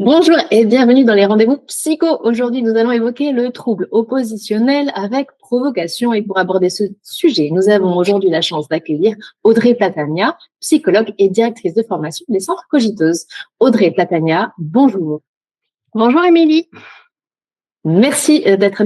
Bonjour et bienvenue dans les rendez-vous psycho. Aujourd'hui, nous allons évoquer le trouble oppositionnel avec provocation. Et pour aborder ce sujet, nous avons aujourd'hui la chance d'accueillir Audrey Platania, psychologue et directrice de formation des centres Cogiteuse. Audrey Platania, bonjour. Bonjour Émilie. Merci d'être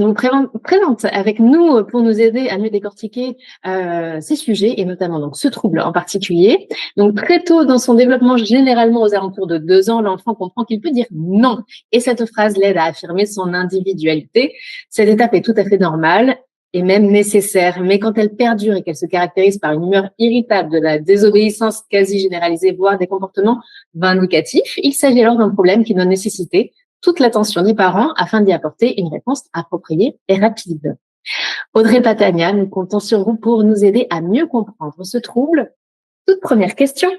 présente avec nous pour nous aider à mieux décortiquer ces sujets et notamment donc ce trouble en particulier. Donc très tôt dans son développement, généralement aux alentours de 2 ans, l'enfant comprend qu'il peut dire non et cette phrase l'aide à affirmer son individualité. Cette étape est tout à fait normale et même nécessaire, mais quand elle perdure et qu'elle se caractérise par une humeur irritable, de la désobéissance quasi généralisée, voire des comportements vindicatifs, il s'agit alors d'un problème qui doit nécessiter toute l'attention des parents afin d'y apporter une réponse appropriée et rapide. Audrey Platania, nous comptons sur vous pour nous aider à mieux comprendre ce trouble. Toute première question,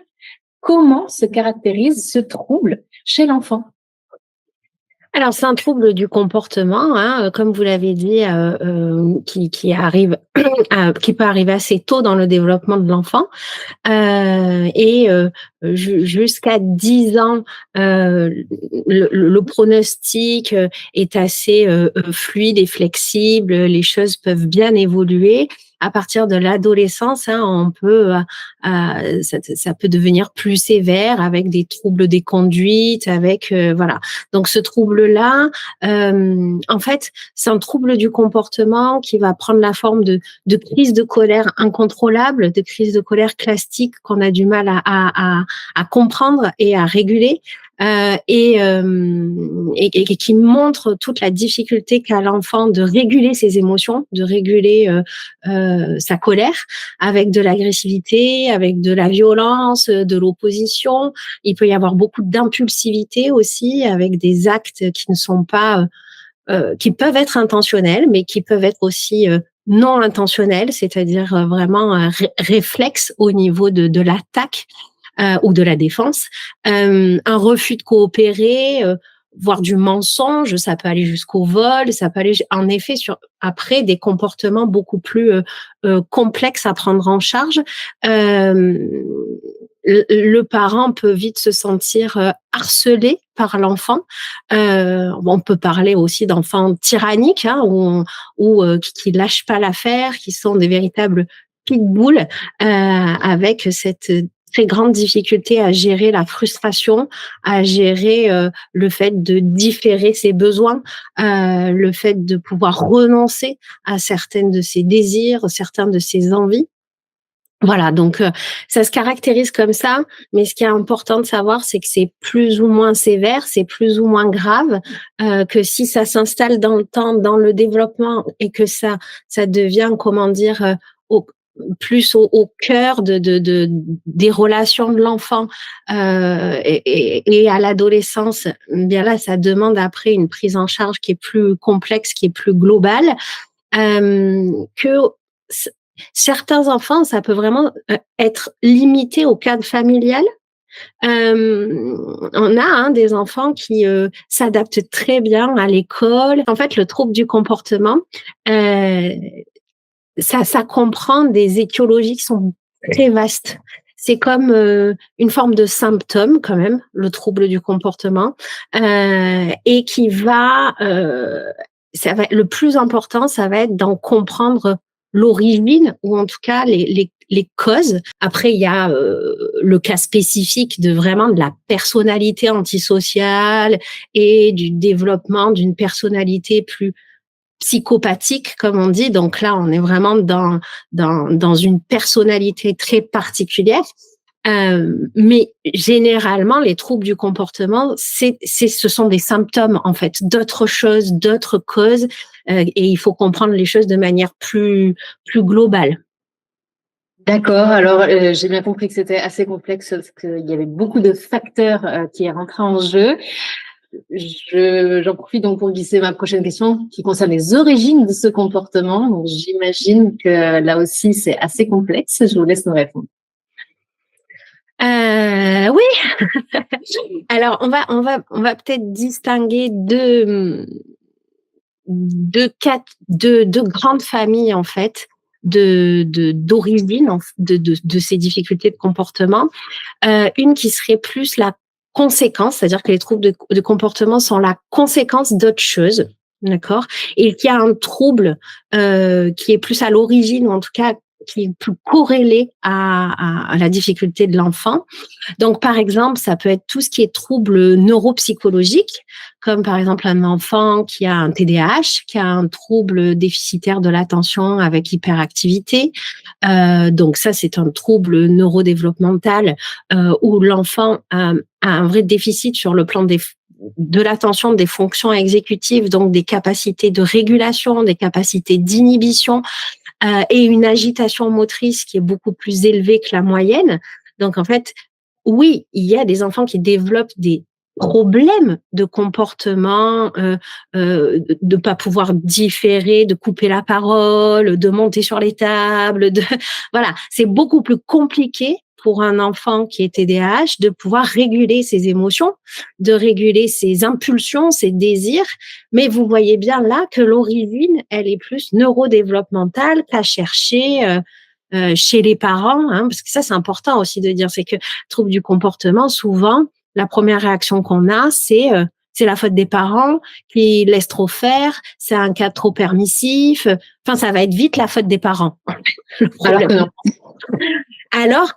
comment se caractérise ce trouble chez l'enfant ? Alors, c'est un trouble du comportement, comme vous l'avez dit, qui arrive, qui peut arriver assez tôt dans le développement de l'enfant, et jusqu'à 10 ans, le pronostic est assez fluide et flexible. Les choses peuvent bien évoluer. À partir de l'adolescence, on peut, ça peut devenir plus sévère avec des troubles des conduites, avec voilà. Donc ce trouble-là, en fait, c'est un trouble du comportement qui va prendre la forme de crises de colère incontrôlables, de crises de colère classiques qu'on a du mal à comprendre et à réguler. Et qui montre toute la difficulté qu'a l'enfant de réguler ses émotions, de réguler sa colère avec de l'agressivité, avec de la violence, de l'opposition. Il peut y avoir beaucoup d'impulsivité aussi, avec des actes qui ne sont pas, qui peuvent être intentionnels, mais qui peuvent être aussi non intentionnels, c'est-à-dire vraiment un réflexe au niveau de l'attaque. Ou de la défense, un refus de coopérer, voire du mensonge, ça peut aller jusqu'au vol, ça peut aller en effet sur après des comportements beaucoup plus complexes à prendre en charge. Le parent peut vite se sentir harcelé par l'enfant. On peut parler aussi d'enfants tyranniques, ou qui lâchent pas l'affaire, qui sont des véritables pitbulls, avec cette très grande difficulté à gérer la frustration, à gérer le fait de différer ses besoins, le fait de pouvoir renoncer à certaines de ses désirs, certaines de ses envies. Voilà, donc ça se caractérise comme ça, mais ce qui est important de savoir, c'est que c'est plus ou moins sévère, c'est plus ou moins grave, que si ça s'installe dans le temps, dans le développement, et que ça devient, comment dire, plus au cœur des relations de l'enfant, et à l'adolescence, bien là, ça demande après une prise en charge qui est plus complexe, qui est plus globale, que certains enfants, ça peut vraiment être limité au cadre familial. On a des enfants qui s'adaptent très bien à l'école. En fait, le trouble du comportement, ça comprend des étiologies qui sont très vastes. C'est comme une forme de symptôme quand même, le trouble du comportement, et qui va, le plus important, ça va être d'en comprendre l'origine, ou en tout cas les causes. Après, il y a le cas spécifique de vraiment de la personnalité antisociale et du développement d'une personnalité plus psychopathique, comme on dit. Donc là, on est vraiment dans une personnalité très particulière. Mais généralement, les troubles du comportement, ce sont des symptômes en fait d'autres choses, d'autres causes, et il faut comprendre les choses de manière plus globale. D'accord, alors j'ai bien compris que c'était assez complexe parce qu'il y avait beaucoup de facteurs qui rentraient en jeu. J'en profite donc pour glisser ma prochaine question qui concerne les origines de ce comportement. Donc, j'imagine que là aussi c'est assez complexe. Je vous laisse nous répondre. Oui. Alors on va peut-être distinguer deux grandes familles en fait d'origine de ces difficultés de comportement. Une qui serait plus la conséquence, c'est-à-dire que les troubles de comportement sont la conséquence d'autres choses, d'accord? Et qu'il y a un trouble qui est plus à l'origine, ou en tout cas qui est plus corrélé à la difficulté de l'enfant. Donc, par exemple, ça peut être tout ce qui est trouble neuropsychologique, comme par exemple un enfant qui a un TDAH, qui a un trouble déficitaire de l'attention avec hyperactivité. Donc ça, c'est un trouble neurodéveloppemental où l'enfant a un vrai déficit sur le plan de l'attention, des fonctions exécutives, donc des capacités de régulation, des capacités d'inhibition et une agitation motrice qui est beaucoup plus élevée que la moyenne. Donc en fait, oui, il y a des enfants qui développent des problèmes de comportement, de pas pouvoir différer, de couper la parole, de monter sur les tables, voilà, c'est beaucoup plus compliqué pour un enfant qui est TDAH de pouvoir réguler ses émotions, de réguler ses impulsions, ses désirs. Mais vous voyez bien là que l'origine, elle est plus neurodéveloppementale qu'à chercher chez les parents, hein, parce que ça c'est important aussi de dire, c'est que trouble du comportement, souvent la première réaction qu'on a, c'est la faute des parents qui laissent trop faire, c'est un cas trop permissif. Enfin, ça va être vite la faute des parents. Alors que non. Alors,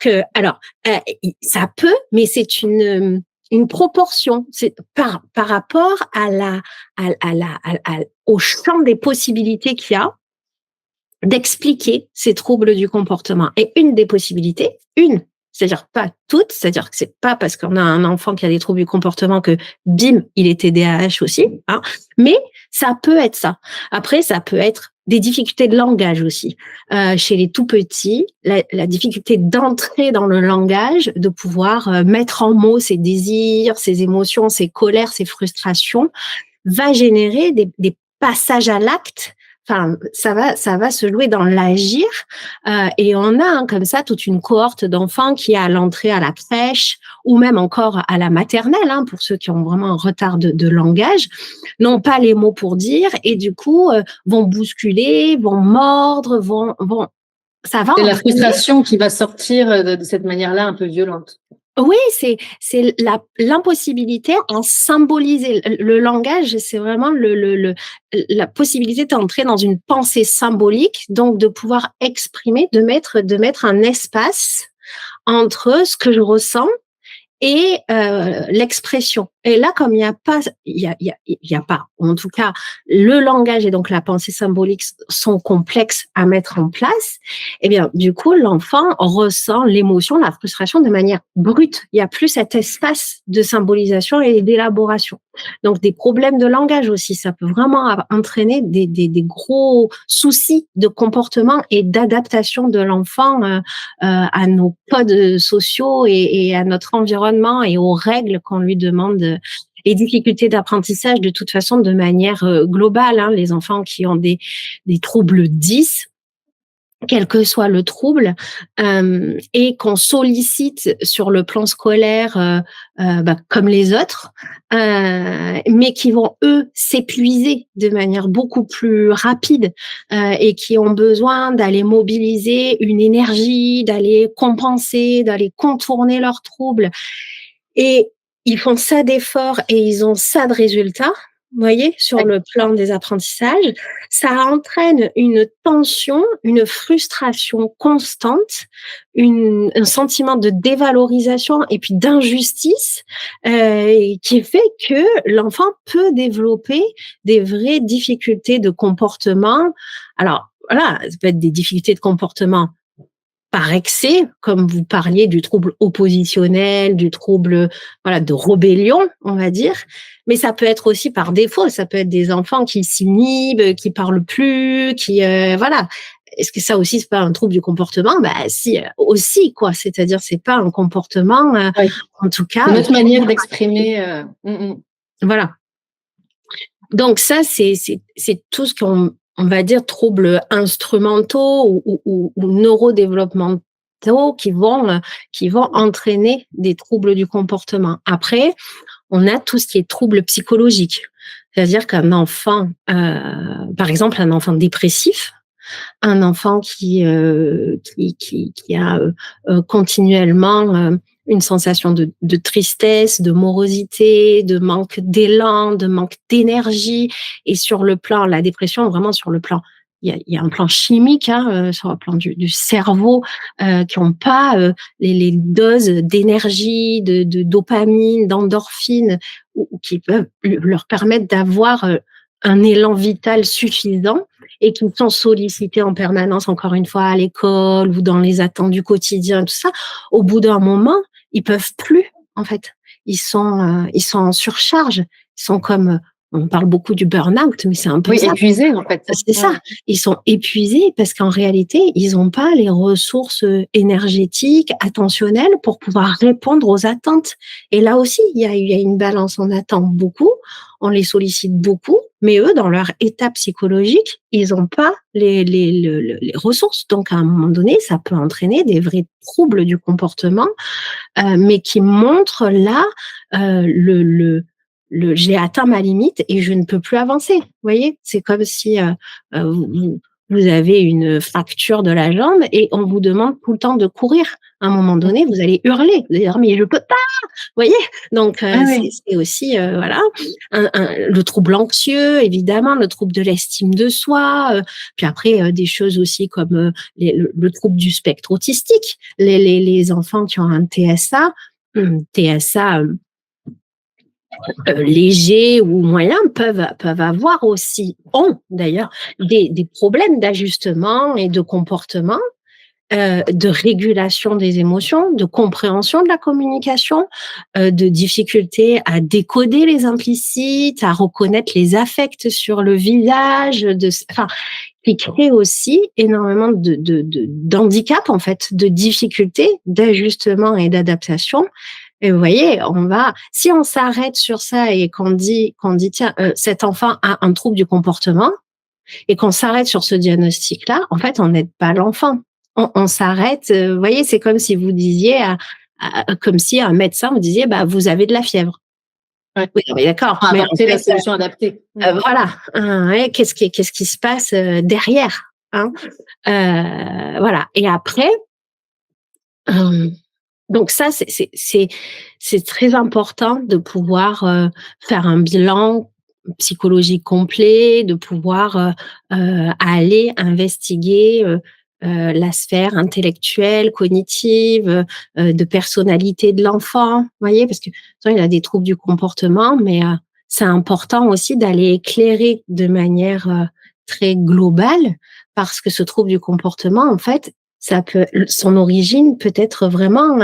ça peut, mais c'est une proportion. C'est par rapport au champ des possibilités qu'il y a d'expliquer ces troubles du comportement. Et une des possibilités, c'est-à-dire pas toutes, c'est-à-dire que c'est pas parce qu'on a un enfant qui a des troubles du comportement que bim, il est TDAH aussi, hein, mais ça peut être ça. Après, ça peut être des difficultés de langage aussi. Chez les tout petits, la difficulté d'entrer dans le langage, de pouvoir mettre en mots ses désirs, ses émotions, ses colères, ses frustrations, va générer des passages à l'acte. Enfin, ça va se jouer dans l'agir, et on a comme ça toute une cohorte d'enfants qui, à l'entrée à la crèche ou même encore à la maternelle, hein, pour ceux qui ont vraiment un retard de langage, n'ont pas les mots pour dire et du coup vont bousculer, vont mordre, ça va C'est la entraîner. frustration qui va sortir de cette manière-là un peu violente. Oui, c'est l'impossibilité à symboliser. Le langage, c'est vraiment la possibilité d'entrer dans une pensée symbolique, donc de pouvoir exprimer, de mettre un espace entre ce que je ressens et l'expression. Et là, comme il y a pas, en tout cas, le langage et donc la pensée symbolique sont complexes à mettre en place. Eh bien, du coup, l'enfant ressent l'émotion, la frustration de manière brute. Il y a plus cet espace de symbolisation et d'élaboration. Donc, des problèmes de langage aussi, ça peut vraiment entraîner des gros soucis de comportement et d'adaptation de l'enfant à nos codes sociaux et à notre environnement et aux règles qu'on lui demande. Les difficultés d'apprentissage, de toute façon, de manière globale, hein, les enfants qui ont des troubles 10, quel que soit le trouble, et qu'on sollicite sur le plan scolaire comme les autres, mais qui vont, eux, s'épuiser de manière beaucoup plus rapide et qui ont besoin d'aller mobiliser une énergie, d'aller compenser, d'aller contourner leurs troubles. Et ils font ça d'efforts et ils ont ça de résultats. Vous voyez, sur le plan des apprentissages, ça entraîne une tension, une frustration constante, un sentiment de dévalorisation et puis d'injustice qui fait que l'enfant peut développer des vraies difficultés de comportement. Alors, voilà, ça peut être des difficultés de comportement par excès, comme vous parliez du trouble oppositionnel, du trouble de rébellion, on va dire, mais ça peut être aussi par défaut, ça peut être des enfants qui s'inhibent, qui parlent plus, qui voilà. Est-ce que ça aussi c'est pas un trouble du comportement? Bah si, aussi quoi, c'est-à-dire c'est pas un comportement oui. En tout cas notre manière d'exprimer Voilà. Donc ça c'est tout ce qu'on va dire troubles instrumentaux ou neurodéveloppementaux qui vont entraîner des troubles du comportement. Après, on a tout ce qui est troubles psychologiques. C'est-à-dire qu'un enfant, par exemple, un enfant dépressif, un enfant qui a continuellement une sensation de tristesse, de morosité, de manque d'élan, de manque d'énergie. Et sur le plan, la dépression, vraiment sur le plan, il y a un plan chimique, hein, sur le plan du cerveau, qui n'ont pas les doses d'énergie, de dopamine, d'endorphine, ou qui peuvent leur permettre d'avoir un élan vital suffisant et qui sont sollicités en permanence, encore une fois, à l'école ou dans les attentes du quotidien, tout ça. Au bout d'un moment, ils peuvent plus, en fait. Ils sont en surcharge. Ils sont comme, on parle beaucoup du burn-out, mais c'est un peu Oui, ça. épuisés, en fait. C'est ça. Ils sont épuisés parce qu'en réalité, ils n'ont pas les ressources énergétiques, attentionnelles pour pouvoir répondre aux attentes. Et là aussi, il y a une balance. On attend beaucoup, on les sollicite beaucoup, mais eux, dans leur état psychologique, ils n'ont pas les ressources. Donc, à un moment donné, ça peut entraîner des vrais troubles du comportement, mais qui montrent là j'ai atteint ma limite et je ne peux plus avancer. Vous voyez, c'est comme si vous avez une fracture de la jambe et on vous demande tout le temps de courir. À un moment donné, vous allez hurler, vous allez dire mais je peux pas. Vous voyez, donc c'est aussi voilà le trouble anxieux, évidemment, le trouble de l'estime de soi. Puis après des choses aussi comme le trouble du spectre autistique. Les enfants qui ont un TSA, légers ou moyens peuvent avoir aussi, ont d'ailleurs, des problèmes d'ajustement et de comportement, de régulation des émotions, de compréhension de la communication, de difficulté à décoder les implicites, à reconnaître les affects sur le visage, qui crée aussi énormément d'handicap, en fait, de difficultés d'ajustement et d'adaptation. Et vous voyez, si on s'arrête sur ça et qu'on dit tiens, cet enfant a un trouble du comportement et qu'on s'arrête sur ce diagnostic-là, en fait, on n'aide pas l'enfant. On s'arrête. Vous voyez, c'est comme si vous disiez, comme si un médecin vous disait, bah vous avez de la fièvre. Ouais. Oui, mais d'accord. Mais apporter la solution adaptée. Voilà. Ouais, qu'est-ce qui se passe derrière, hein, voilà. Et après. Donc ça, c'est très important de pouvoir faire un bilan psychologique complet, de pouvoir aller investiguer la sphère intellectuelle, cognitive, de personnalité de l'enfant. Vous voyez, parce que il a des troubles du comportement, mais c'est important aussi d'aller éclairer de manière très globale, parce que ce trouble du comportement, en fait, son origine peut être vraiment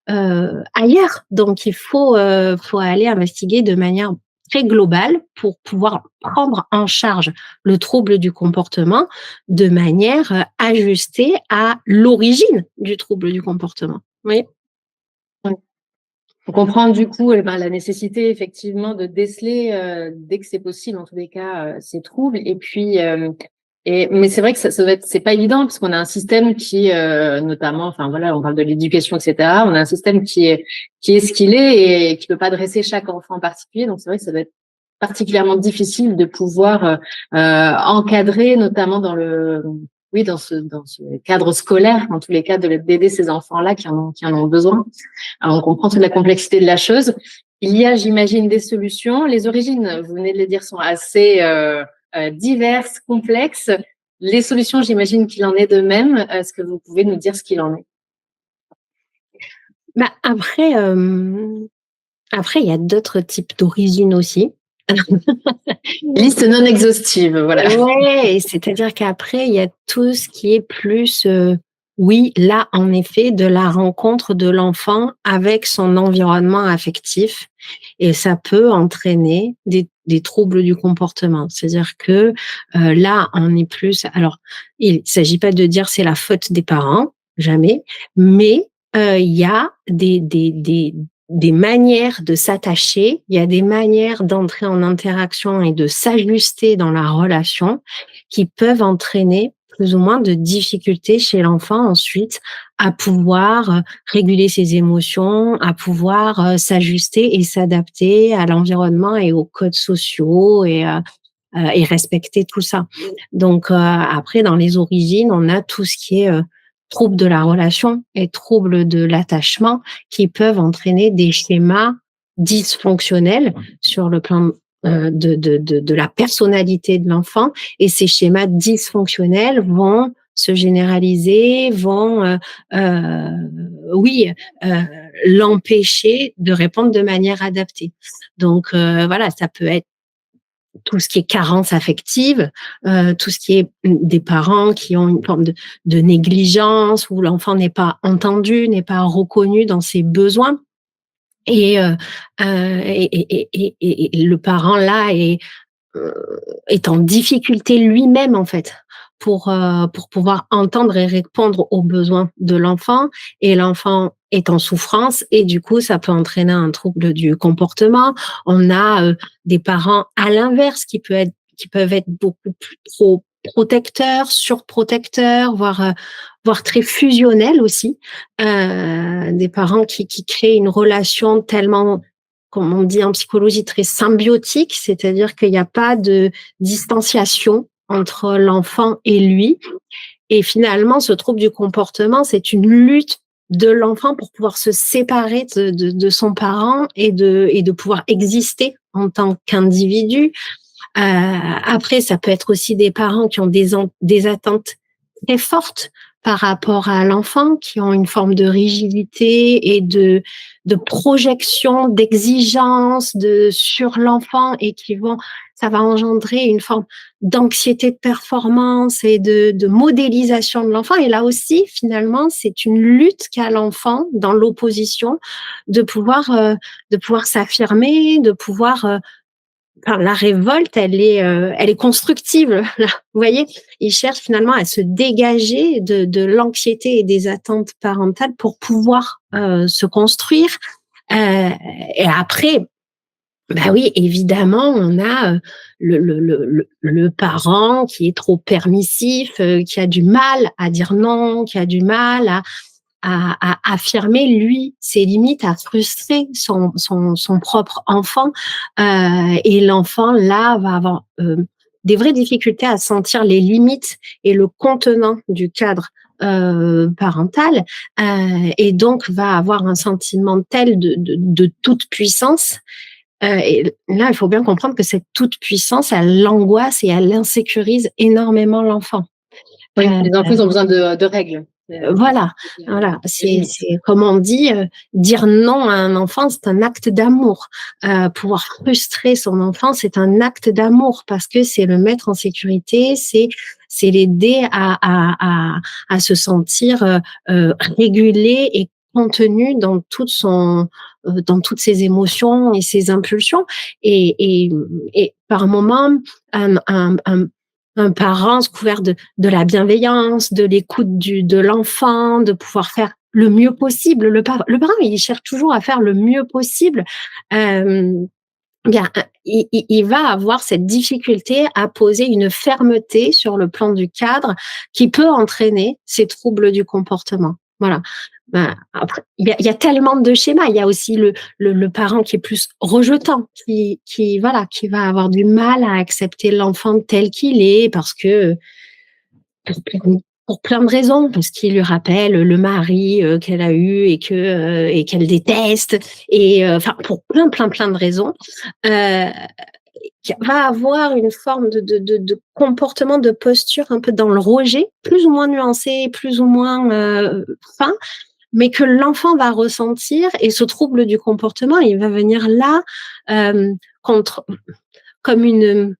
ailleurs. Donc, il faut aller investiguer de manière très globale pour pouvoir prendre en charge le trouble du comportement de manière ajustée à l'origine du trouble du comportement. Oui. On comprend du coup la nécessité effectivement de déceler dès que c'est possible, en tous les cas, ces troubles. Et puis, mais c'est vrai que c'est pas évident parce qu'on a un système qui, notamment, enfin voilà, on parle de l'éducation, etc. On a un système qui est ce qu'il est et qui peut pas dresser chaque enfant en particulier. Donc c'est vrai que ça va être particulièrement difficile de pouvoir encadrer, notamment dans ce cadre scolaire, dans tous les cas, d'aider ces enfants-là qui en ont besoin. Alors, on comprend toute la complexité de la chose. Il y a, j'imagine, des solutions. Les origines, vous venez de le dire, sont assez diverses, complexes. Les solutions, j'imagine qu'il en est de même. Est-ce que vous pouvez nous dire ce qu'il en est? Après, il y a d'autres types d'origines aussi. Liste non exhaustive, voilà. Ouais, c'est-à-dire qu'après, il y a tout ce qui est plus, oui, là, en effet, de la rencontre de l'enfant avec son environnement affectif. Et ça peut entraîner des troubles du comportement. C'est-à-dire que là, on est plus. Alors, il ne s'agit pas de dire c'est la faute des parents, jamais, mais il y a des manières de s'attacher, il y a des manières d'entrer en interaction et de s'ajuster dans la relation qui peuvent entraîner plus ou moins de difficultés chez l'enfant ensuite à pouvoir réguler ses émotions, à pouvoir s'ajuster et s'adapter à l'environnement et aux codes sociaux et respecter tout ça. Donc après, dans les origines, on a tout ce qui est troubles de la relation et troubles de l'attachement qui peuvent entraîner des schémas dysfonctionnels sur le plan de la personnalité de l'enfant. Et ces schémas dysfonctionnels vont se généraliser, vont, oui, l'empêcher de répondre de manière adaptée. Donc, voilà, ça peut être tout ce qui est carence affective, tout ce qui est des parents qui ont une forme de négligence, où l'enfant n'est pas entendu, n'est pas reconnu dans ses besoins. Et, et le parent là est en difficulté lui-même en fait pour pouvoir entendre et répondre aux besoins de l'enfant, et l'enfant est en souffrance, et du coup ça peut entraîner un trouble du comportement. On a des parents à l'inverse qui peuvent être beaucoup plus trop protecteurs, surprotecteurs, voire très fusionnels aussi. Des parents qui créent une relation tellement, comme on dit en psychologie, très symbiotique, c'est-à-dire qu'il n'y a pas de distanciation entre l'enfant et lui. Et finalement, ce trouble du comportement, c'est une lutte de l'enfant pour pouvoir se séparer de son parent et de pouvoir exister en tant qu'individu. Après, ça peut être aussi des parents qui ont des attentes très fortes par rapport à l'enfant, qui ont une forme de rigidité et de projection, d'exigence sur l'enfant, et ça va engendrer une forme d'anxiété de performance et de modélisation de l'enfant. Et là aussi, finalement, c'est une lutte qu'a l'enfant dans l'opposition de pouvoir s'affirmer, de pouvoir enfin, la révolte, elle est constructive. Là. Vous voyez, il cherche finalement à se dégager de l'anxiété et des attentes parentales pour pouvoir se construire. Et après, bah oui, évidemment, on a le parent qui est trop permissif, qui a du mal à dire non, qui a du mal à affirmer, lui, ses limites, à frustrer son propre enfant. Et l'enfant, là, va avoir des vraies difficultés à sentir les limites et le contenant du cadre parental, et donc va avoir un sentiment tel de toute puissance. Et là, il faut bien comprendre que cette toute puissance, elle l'angoisse et elle insécurise énormément l'enfant. Oui, les enfants ont besoin de règles. Voilà, voilà. C'est comme on dit, dire non à un enfant, c'est un acte d'amour. Pouvoir frustrer son enfant, c'est un acte d'amour, parce que c'est le mettre en sécurité, c'est l'aider à se sentir régulé et contenu dans toutes ses émotions et ses impulsions. Et par moments, un parent couvert de la bienveillance, de l'écoute de l'enfant, de pouvoir faire le mieux possible. Le parent, il cherche toujours à faire le mieux possible. Bien, il va avoir cette difficulté à poser une fermeté sur le plan du cadre qui peut entraîner ces troubles du comportement. Voilà. Ben, après, il y a tellement de schémas. Il y a aussi le parent qui est plus rejetant, voilà, qui va avoir du mal à accepter l'enfant tel qu'il est, parce que pour plein de raisons, parce qu'il lui rappelle le mari qu'elle a eu et qu'elle déteste, et enfin pour plein de raisons. Qui va avoir une forme de comportement, de posture un peu dans le rejet, plus ou moins nuancé, plus ou moins fin, mais que l'enfant va ressentir. Et ce trouble du comportement, il va venir là contre, comme une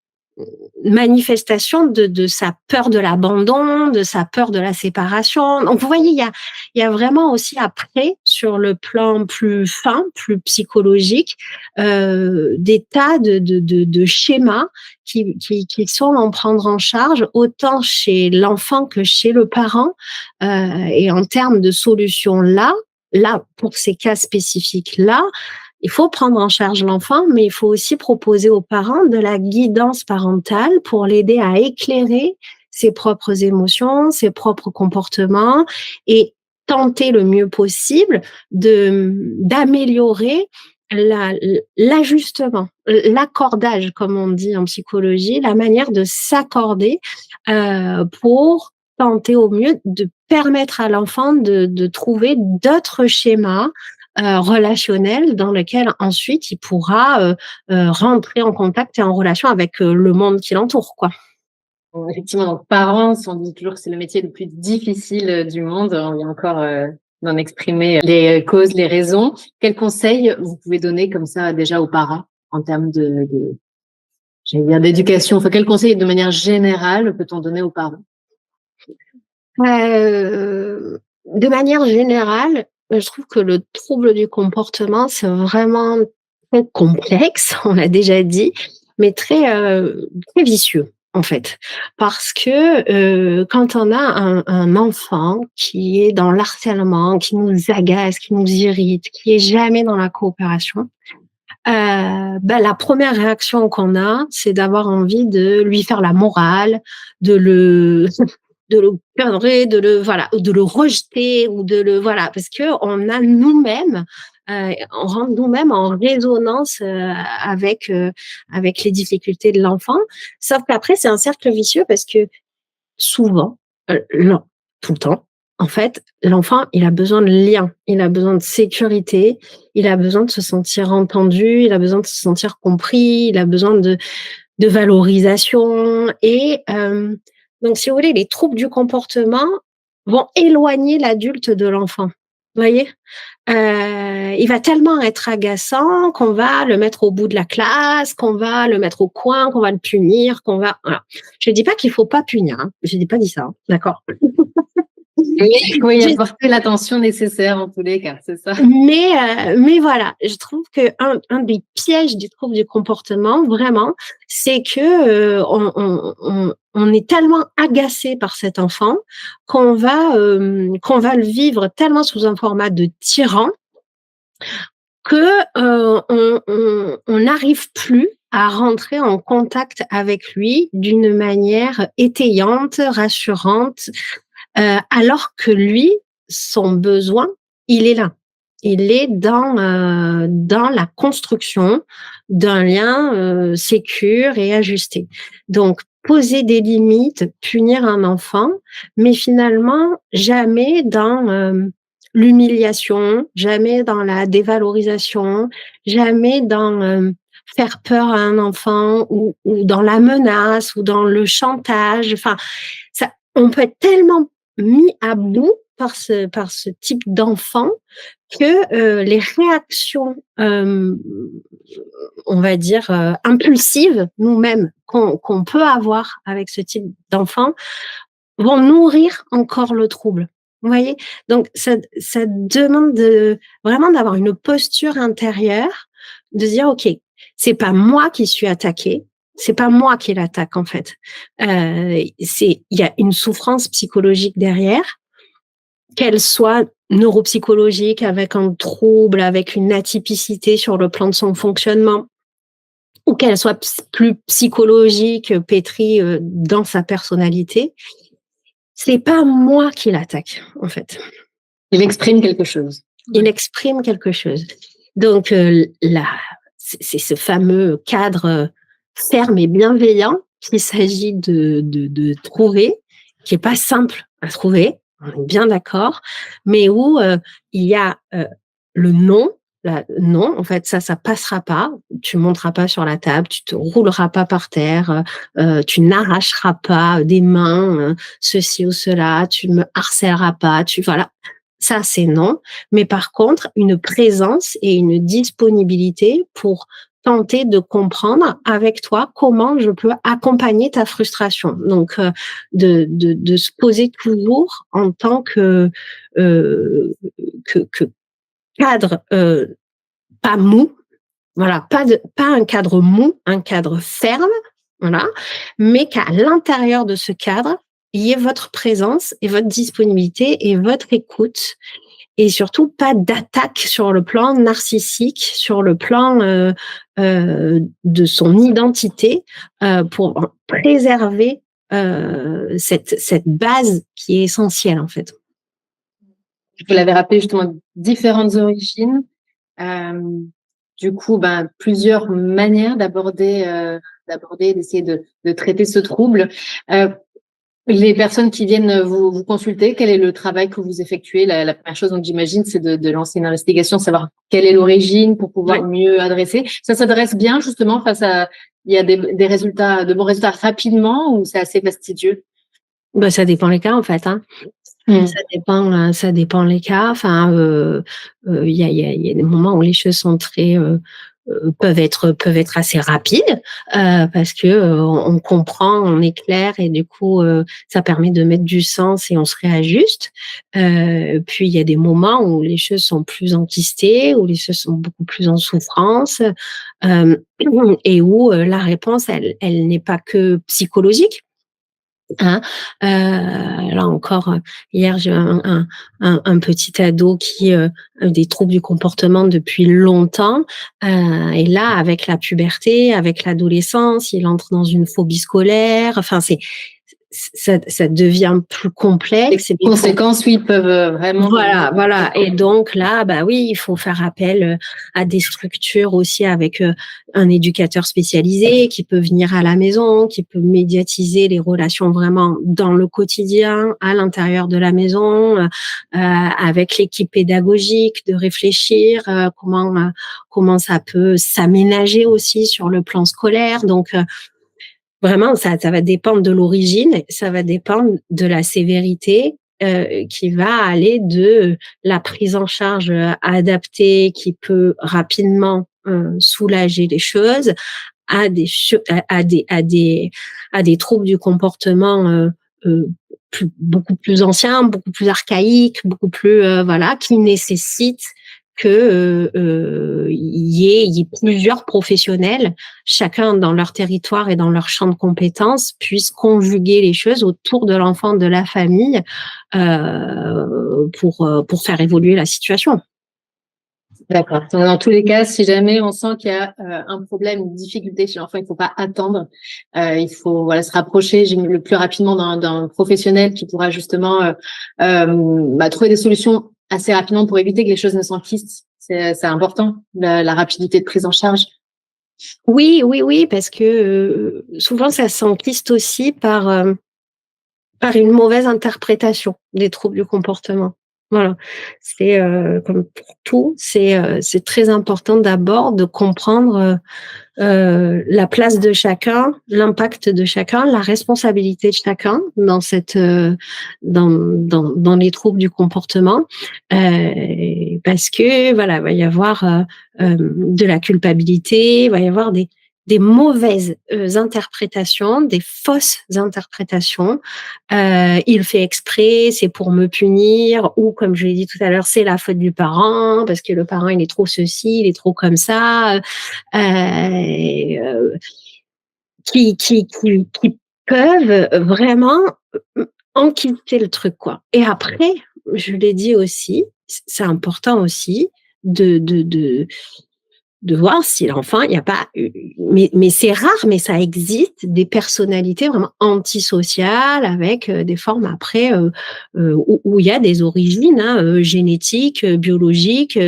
manifestation de sa peur de l'abandon, de sa peur de la séparation. Donc, vous voyez, il y a vraiment aussi après, sur le plan plus fin, plus psychologique, des tas de schémas qui sont à en prendre en charge, autant chez l'enfant que chez le parent. Et en termes de solutions là, pour ces cas spécifiques-là, il faut prendre en charge l'enfant, mais il faut aussi proposer aux parents de la guidance parentale pour l'aider à éclairer ses propres émotions, ses propres comportements, et tenter le mieux possible d'améliorer l'ajustement, l'accordage, comme on dit en psychologie, la manière de s'accorder pour tenter au mieux de permettre à l'enfant de trouver d'autres schémas relationnels dans lesquels ensuite il pourra rentrer en contact et en relation avec le monde qui l'entoure, quoi. Bon, effectivement, donc parents, on dit toujours que c'est le métier le plus difficile du monde. On vient encore d'en exprimer les causes, les raisons. Quels conseils vous pouvez donner comme ça déjà aux parents en termes j'allais dire d'éducation. Enfin, quels conseils de manière générale peut-on donner aux parents? De manière générale, je trouve que le trouble du comportement, c'est vraiment très complexe, on l'a déjà dit, mais très vicieux, en fait. Parce que, quand on a un enfant qui est dans l'harcèlement, qui nous agace, qui nous irrite, qui est jamais dans la coopération, la première réaction qu'on a, c'est d'avoir envie de lui faire la morale, de le de le cadrer, de le rejeter ou de le voilà, parce que on rentre nous-mêmes en résonance avec les difficultés de l'enfant. Sauf qu'après, c'est un cercle vicieux parce que souvent, non, tout le temps, en fait, l'enfant, il a besoin de liens, il a besoin de sécurité, il a besoin de se sentir entendu, il a besoin de se sentir compris, il a besoin de valorisation donc si vous voulez, les troubles du comportement vont éloigner l'adulte de l'enfant. Vous voyez? Il va tellement être agaçant qu'on va le mettre au bout de la classe, qu'on va le mettre au coin, qu'on va le punir, qu'on va voilà. Je dis pas qu'il faut pas punir, hein. Je n'ai pas dit ça, hein, d'accord? Oui, apporter l'attention nécessaire en tous les cas, c'est ça. Mais voilà, je trouve qu'un des pièges du trouble du comportement, vraiment, c'est que on est tellement agacé par cet enfant qu'on va le vivre tellement sous un format de tyran que on n'arrive plus à rentrer en contact avec lui d'une manière étayante, rassurante, alors que lui, son besoin, il est là. Il est dans la construction d'un lien sécure et ajusté. Donc, poser des limites, punir un enfant, mais finalement jamais dans l'humiliation, jamais dans la dévalorisation, jamais dans faire peur à un enfant ou dans la menace ou dans le chantage. Enfin, ça, on peut être tellement mis à bout par ce type d'enfant que les réactions, on va dire, impulsives, nous-mêmes, qu'on peut avoir avec ce type d'enfant, vont nourrir encore le trouble. Vous voyez? Donc ça demande vraiment d'avoir une posture intérieure, de dire: «OK, c'est pas moi qui suis attaqué, c'est pas moi qui l'attaque, en fait». Il y a une souffrance psychologique derrière, qu'elle soit neuropsychologique, avec un trouble, avec une atypicité sur le plan de son fonctionnement, ou qu'elle soit plus psychologique, pétrie, dans sa personnalité. C'est pas moi qui l'attaque, en fait. Il exprime quelque chose. Il exprime quelque chose. Donc là, c'est ce fameux cadre ferme et bienveillant qu'il s'agit de trouver, qui est pas simple à trouver, on est bien d'accord, mais où il y a le non. Non, en fait, ça passera pas. Tu monteras pas sur la table, tu te rouleras pas par terre, tu n'arracheras pas des mains, ceci ou cela, tu ne me harcèleras pas, voilà. Ça, c'est non. Mais par contre, une présence et une disponibilité pour tenter de comprendre avec toi comment je peux accompagner ta frustration. Donc, de se poser toujours en tant que cadre pas mou, voilà, pas un cadre mou, un cadre ferme, voilà, mais qu'à l'intérieur de ce cadre, il y ait votre présence et votre disponibilité et votre écoute et surtout pas d'attaque sur le plan narcissique, sur le plan de son identité pour préserver cette base qui est essentielle en fait. Vous l'avez rappelé justement, différentes origines. Du coup, plusieurs manières d'aborder, d'essayer de traiter ce trouble. Les personnes qui viennent vous consulter, quel est le travail que vous effectuez? La première chose, donc j'imagine, c'est de lancer une investigation, savoir quelle est l'origine pour pouvoir mieux adresser. Ça s'adresse bien justement face à, il y a des résultats, de bons résultats rapidement ou c'est assez fastidieux? Ben, ça dépend les cas en fait, hein. Ça dépend les cas. Enfin, il y a des moments où les choses sont très peuvent être assez rapides parce que on comprend, on est clair et du coup ça permet de mettre du sens et on se réajuste. Puis il y a des moments où les choses sont plus enquistées, où les choses sont beaucoup plus en souffrance et où la réponse elle n'est pas que psychologique. Hein, là encore, hier, j'ai un petit ado qui a des troubles du comportement depuis longtemps, et là, avec la puberté, avec l'adolescence, il entre dans une phobie scolaire. Enfin, ça devient plus complexe. Les conséquences, oui, peuvent vraiment. Voilà. Et donc là, bah oui, il faut faire appel à des structures aussi avec un éducateur spécialisé qui peut venir à la maison, qui peut médiatiser les relations vraiment dans le quotidien, à l'intérieur de la maison, avec l'équipe pédagogique, de réfléchir comment ça peut s'aménager aussi sur le plan scolaire. Donc vraiment, ça va dépendre de l'origine, ça va dépendre de la sévérité qui va aller de la prise en charge adaptée qui peut rapidement soulager les choses à des troubles du comportement beaucoup plus anciens, beaucoup plus archaïques, beaucoup plus voilà, qui nécessitent que y ait plusieurs professionnels, chacun dans leur territoire et dans leur champ de compétences, puissent conjuguer les choses autour de l'enfant, de la famille, pour faire évoluer la situation. D'accord. Donc, dans tous les cas, si jamais on sent qu'il y a un problème, une difficulté chez l'enfant, il ne faut pas attendre. Il faut se rapprocher le plus rapidement d'un professionnel qui pourra justement trouver des solutions assez rapidement pour éviter que les choses ne s'enquistent. C'est important, la rapidité de prise en charge. Oui, parce que souvent ça s'enquiste aussi par une mauvaise interprétation des troubles du comportement. Voilà, c'est comme pour tout, c'est très important d'abord de comprendre la place de chacun, l'impact de chacun, la responsabilité de chacun dans dans les troubles du comportement, parce que voilà, il va y avoir de la culpabilité, il va y avoir des mauvaises interprétations, des fausses interprétations. Il fait exprès, c'est pour me punir, ou comme je l'ai dit tout à l'heure, c'est la faute du parent parce que le parent il est trop ceci, il est trop comme ça, qui peuvent vraiment enquiller le truc quoi. Et après, je l'ai dit aussi, c'est important aussi de voir si l'enfant, il n'y a pas, mais c'est rare, mais ça existe, des personnalités vraiment antisociales avec des formes après où il y a des origines génétiques, biologiques,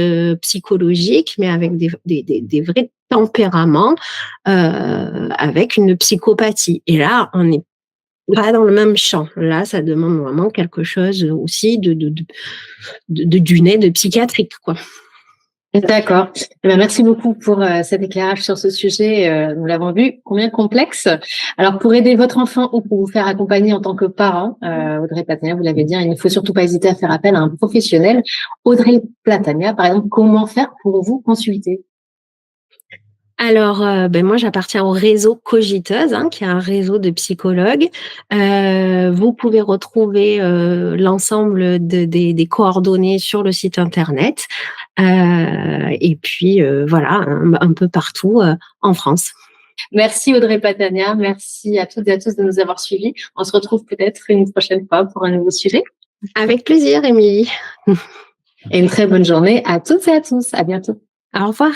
psychologiques, mais avec des vrais tempéraments, avec une psychopathie. Et là, on n'est pas dans le même champ. Là, ça demande vraiment quelque chose aussi d'une aide psychiatrique, quoi. D'accord. Merci beaucoup pour cet éclairage sur ce sujet. Nous l'avons vu, combien complexe. Alors, pour aider votre enfant ou pour vous faire accompagner en tant que parent, Audrey Platania, vous l'avez dit, il ne faut surtout pas hésiter à faire appel à un professionnel. Audrey Platania, par exemple, comment faire pour vous consulter? Alors, moi, j'appartiens au réseau Cogiteuse, qui est un réseau de psychologues. Vous pouvez retrouver l'ensemble des coordonnées sur le site internet. Et puis, voilà, un peu partout en France. Merci Audrey Platania, merci à toutes et à tous de nous avoir suivis. On se retrouve peut-être une prochaine fois pour un nouveau sujet. Avec plaisir, Émilie. Et une très bonne journée à toutes et à tous. À bientôt. Au revoir.